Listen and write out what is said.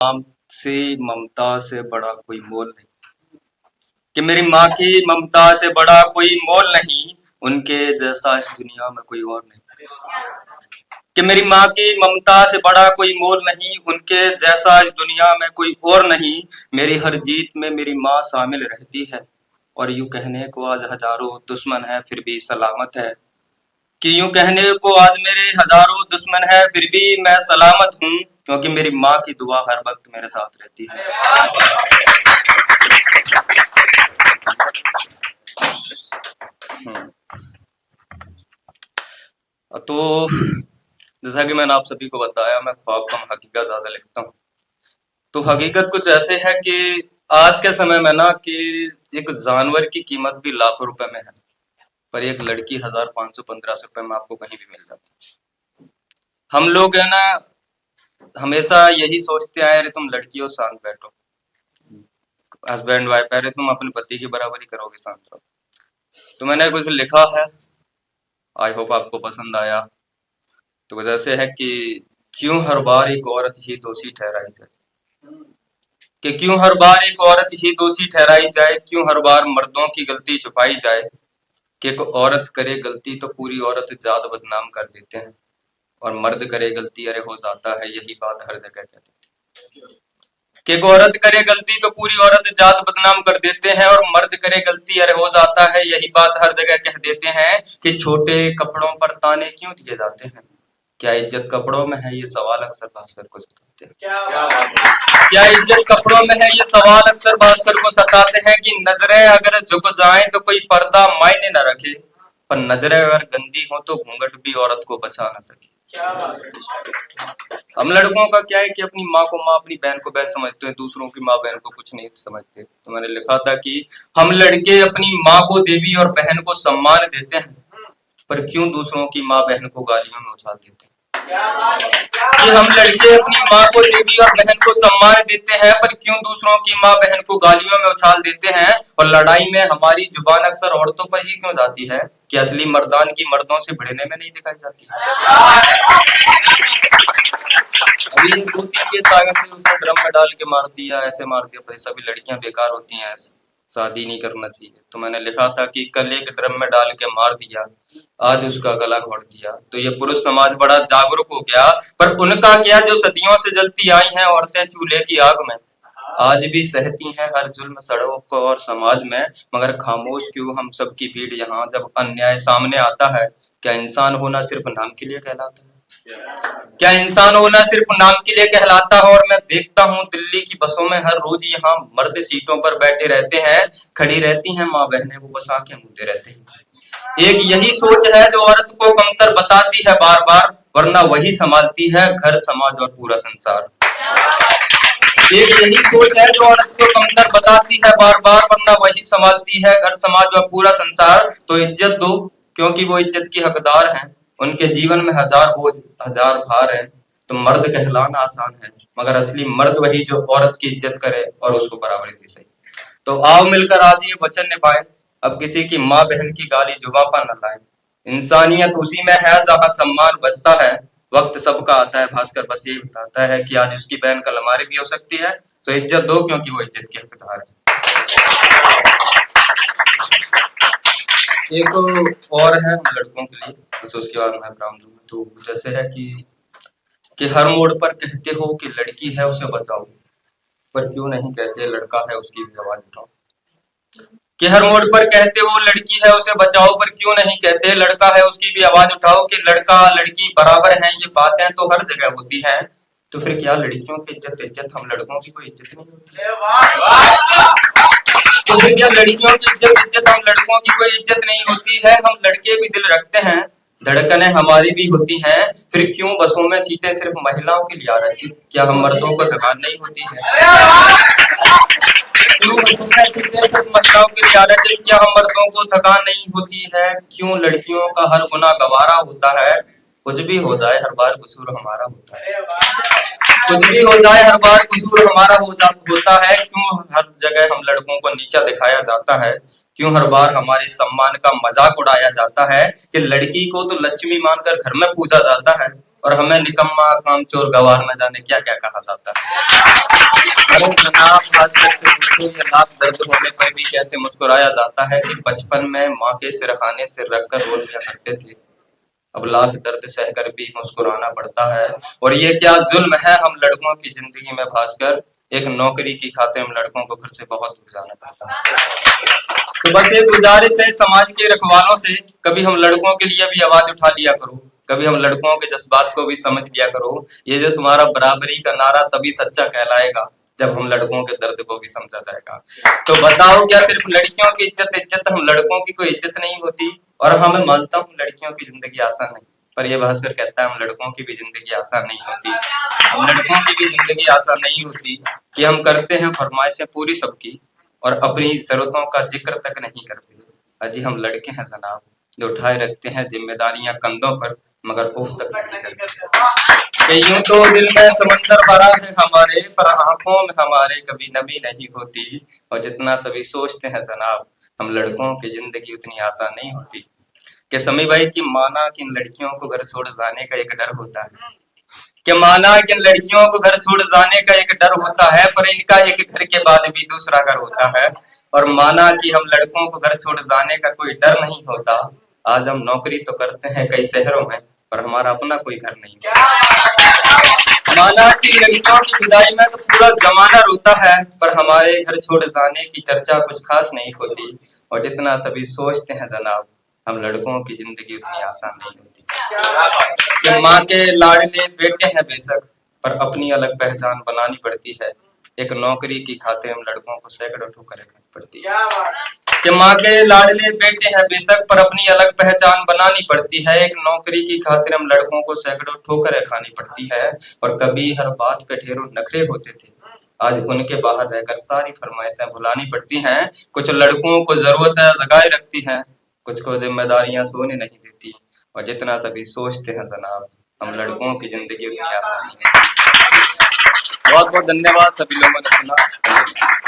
माँ से ममता से बड़ा कोई मोल नहीं, कि मेरी माँ की ममता से बड़ा कोई मोल नहीं, उनके जैसा इस दुनिया में कोई और नहीं। कि मेरी माँ की ममता से बड़ा कोई मोल नहीं, उनके जैसा इस दुनिया में कोई और नहीं। मेरी हर जीत में मेरी माँ शामिल रहती है, और यूं कहने को आज हजारों दुश्मन है फिर भी सलामत है। कि यूं कहने को आज मेरे हजारों दुश्मन है फिर भी मैं सलामत हूँ, क्योंकि मेरी माँ की दुआ हर वक्त मेरे साथ रहती है। तो जैसा कि मैंने आप सभी को बताया, मैं ख्वाब कम हकीकत ज्यादा लिखता हूँ। तो हकीकत कुछ ऐसे है कि आज के समय में ना कि एक जानवर की कीमत भी लाखों रुपए में है, पर एक लड़की 1515 रुपए में आपको कहीं भी मिल जाती है। हम लोग है ना हमेशा यही सोचते आए, अरे तुम लड़की हो शांत बैठो, हस्बैंड वाइफ, अरे तुम अपने पति की बराबरी करोगे शांत रहो। तो मैंने कुछ लिखा है, आई होप आपको पसंद आया। तो कुछ ऐसे है कि क्यों हर बार एक औरत ही दोषी ठहराई जाए, कि क्यों हर बार एक औरत ही दोषी ठहराई जाए, क्यों हर बार मर्दों की गलती छुपाई जाए। कि एक औरत करे गलती तो पूरी औरत जात बदनाम कर देते हैं, और मर्द करे गलती अरे हो जाता है, यही बात हर जगह कहते हैं। कि एक औरत करे गलती तो पूरी औरत जात बदनाम कर देते हैं, और मर्द करे गलती अरे हो जाता है, यही बात हर जगह कह देते हैं। कि छोटे कपड़ों पर ताने क्यों दिए जाते हैं, क्या इज्जत कपड़ों में है, ये सवाल अक्सर भास्कर को सताते हैं। क्या इज्जत कपड़ों में है, ये सवाल अक्सर भास्कर को सताते हैं। कि नजरें अगर झुक जाएं तो कोई पर्दा मायने न रखे, पर नजरें अगर गंदी हो तो घूंघट भी औरत को बचा न सके। हम लड़कों का क्या है कि अपनी माँ को माँ, अपनी बहन को बहन समझते हैं, दूसरों की माँ बहन को कुछ नहीं समझते। तो मैंने लिखा था कि हम लड़के अपनी माँ को देवी और बहन को सम्मान देते हैं, पर क्यों दूसरों की माँ बहन को गालियों में उछाल देते हैं। कि हम लड़के अपनी माँ को देवी और बहन को सम्मान देते हैं, पर क्यों दूसरों की माँ बहन को गालियों में उछाल देते हैं। और लड़ाई में हमारी जुबान अक्सर औरतों पर ही क्यों जाती है, कि असली मर्दान की मर्दों से भिड़ने में नहीं दिखाई जाती। अभी 2-3 केस आगे थे, उसने ड्रम में डाल के मार दिया, ऐसे मार दिया, पर सभी लड़कियां बेकार होती हैं, शादी नहीं करना चाहिए। तो मैंने लिखा था कि कल एक ड्रम में डाल के मार दिया, आज उसका गला घोट दिया। तो ये पुरुष समाज बड़ा जागरूक हो गया, पर उनका क्या जो सदियों से जलती आई हैं औरतें चूल्हे की आग में, आज भी सहती हैं हर जुल्म सड़कों को और समाज में। मगर खामोश क्यों हम सबकी भीड़ यहाँ जब अन्याय सामने आता है। क्या इंसान होना सिर्फ नाम के लिए कहलाता है, क्या इंसान होना सिर्फ नाम के लिए कहलाता है। और मैं देखता हूँ दिल्ली की बसों में हर रोज यहाँ मर्द सीटों पर बैठे रहते हैं, खड़ी रहती हैं माँ बहनें, वो बस आंखें मूंदे रहते हैं। एक यही सोच है जो औरत को कमतर बताती है बार बार, वरना वही संभालती है घर समाज और पूरा संसार। एक यही सोच है जो औरत को कमतर बताती है बार बार, वरना वही संभालती है घर समाज और पूरा संसार। तो इज्जत दो क्योंकि वो इज्जत की हकदार हैं, उनके जीवन में हजार बोझ हजार भार है। तो मर्द कहलाना आसान है, मगर असली मर्द वही जो औरत की इज्जत करे और उसको बराबरी दे सके। तो आओ मिलकर आज ये वचन निभाएं, अब किसी की माँ बहन की गाली जुबां पर न लाएं। इंसानियत उसी में है जहाँ सम्मान बचता है। वक्त सबका आता है, भास्कर बस यही बताता है कि आज उसकी बहन कल हमारी भी हो सकती है। तो इज्जत दो क्योंकि वो इज्जत की हकदार है। एक और है लड़कों के लिए, तो उसके बाद मैं ब्राह्मण दूंगा। तो जैसे है कि हर मोड़ पर कहते हो कि लड़की है उसे बचाओ, पर क्यों नहीं कहते लड़का है उसकी भी आवाज उठाओ। कि हर मोड़ पर कहते हो लड़की है उसे बचाओ, पर क्यों नहीं कहते लड़का है उसकी भी आवाज उठाओ। कि लड़का लड़की बराबर हैं, ये बातें तो हर जगह होती हैं। तो फिर क्या लड़कियों की इज्जत हम लड़कों की कोई इज्जत नहीं होती? तो फिर क्या लड़कियों की इज्जत हम लड़कों की कोई इज्जत नहीं होती है? हम लड़के भी दिल रखते हैं, धड़कनें हमारी भी होती हैं। फिर क्यों बसों में सीटें सिर्फ महिलाओं के लिए आरक्षित, क्या हम मर्दों को थकान नहीं होती है? क्यों बसों में सीटें सिर्फ महिलाओं के लिए आरक्षित, क्या हम मर्दों को थकान नहीं होती है? क्यों लड़कियों का हर गुना गवारा होता है, कुछ भी हो जाए हर बार कसूर हमारा होता है। कुछ भी हो जाए हर बार कसूर हमारा होता है। क्यों हर जगह हम लड़कों को नीचा दिखाया जाता है, क्यों हर बार हमारे सम्मान का मजाक उड़ाया जाता है। कि लड़की को तो लक्ष्मी मानकर घर में पूजा जाता है, और हमें निकम्मा, कामचोर, गवार न जाने क्या क्या कहा जाता है। अरे जनाब, खासकर से पूछो ये लाख दर्द होने पर भी कैसे मुस्कुराया जाता है कि बचपन में माँ के सिरहाने सिर रखकर रो लिया करते थे, अब लाख दर्द सहकर भी मुस्कुराना पड़ता है। और ये क्या जुल्म है हम लड़कों की जिंदगी में, भास्कर, एक नौकरी की खातिर हम लड़कों को घर से बहुत दूर जाना पड़ता है। तो बस एक गुजारिश है समाज के रखवालों से, कभी हम लड़कों के लिए भी आवाज उठा लिया करो, कभी हम लड़कों के जज्बात को भी समझ लिया करो। ये जो तुम्हारा बराबरी का नारा तभी सच्चा कहलाएगा जब हम लड़कों के दर्द को भी समझा जाएगा। तो बताओ, क्या सिर्फ लड़कियों की इज्जत इज्जत, हम लड़कों की कोई इज्जत नहीं होती? और हाँ, मैं मानता हूँ लड़कियों की जिंदगी आसान नहीं, पर ये भास्कर कहता है हम लड़कों की भी जिंदगी आसान नहीं होती। हम लड़कों की भी जिंदगी आसान नहीं होती कि हम करते हैं फरमाइशें पूरी सबकी और अपनी जरूरतों का जिक्र तक नहीं करते। अजी हम लड़के हैं जनाब, जो उठाए रखते हैं जिम्मेदारियां कंधों पर, मगर उफ तक नहीं करते। कि यूं तो दिल में समंदर भरा है हमारे, पर आंखों में हमारे कभी नमी नहीं होती। और जितना सभी सोचते हैं जनाब, हम लड़कों की जिंदगी उतनी आसान नहीं होती। कि समी भाई की माना कि इन लड़कियों को घर छोड़ जाने का एक डर होता है, कि माना कि इन लड़कियों को घर छोड़ जाने का एक डर होता है, पर इनका एक घर के बाद भी दूसरा घर होता है। और माना कि हम लड़कों को घर छोड़ जाने का कोई डर नहीं होता, आज हम नौकरी तो करते हैं कई शहरों में, पर हमारा अपना कोई घर नहीं है। माना कि लड़कियों की विदाई में तो पूरा जमाना रोता है, पर हमारे घर छोड़ जाने की चर्चा कुछ खास नहीं होती। और जितना सभी सोचते हैं जनाब, हम लड़कों की जिंदगी उतनी आसान नहीं होती। कि माँ के लाडले बेटे हैं बेशक, पर अपनी अलग पहचान बनानी पड़ती है। एक नौकरी की खातिर हम लड़कों को सैकड़ों ठोकरें खानी पड़ती है। कि माँ के लाडले बेटे हैं बेशक, पर अपनी अलग पहचान बनानी पड़ती है। एक नौकरी की खातिर हम लड़कों को सैकड़ों ठोकरें खानी पड़ती है। और कभी हर बात पे ढेरों नखरे होते थे, आज उनके बाहर रहकर सारी फरमाइशें भुलानी पड़ती हैं। कुछ लड़कों को जरूरत है जगाए रखती हैं, कुछ को जिम्मेदारियां सोने नहीं देती। और जितना सभी सोचते हैं जनाब, हम लड़कों की जिंदगी उतनी आसान नहीं है। बहुत बहुत धन्यवाद सभी लोगों ने सुना।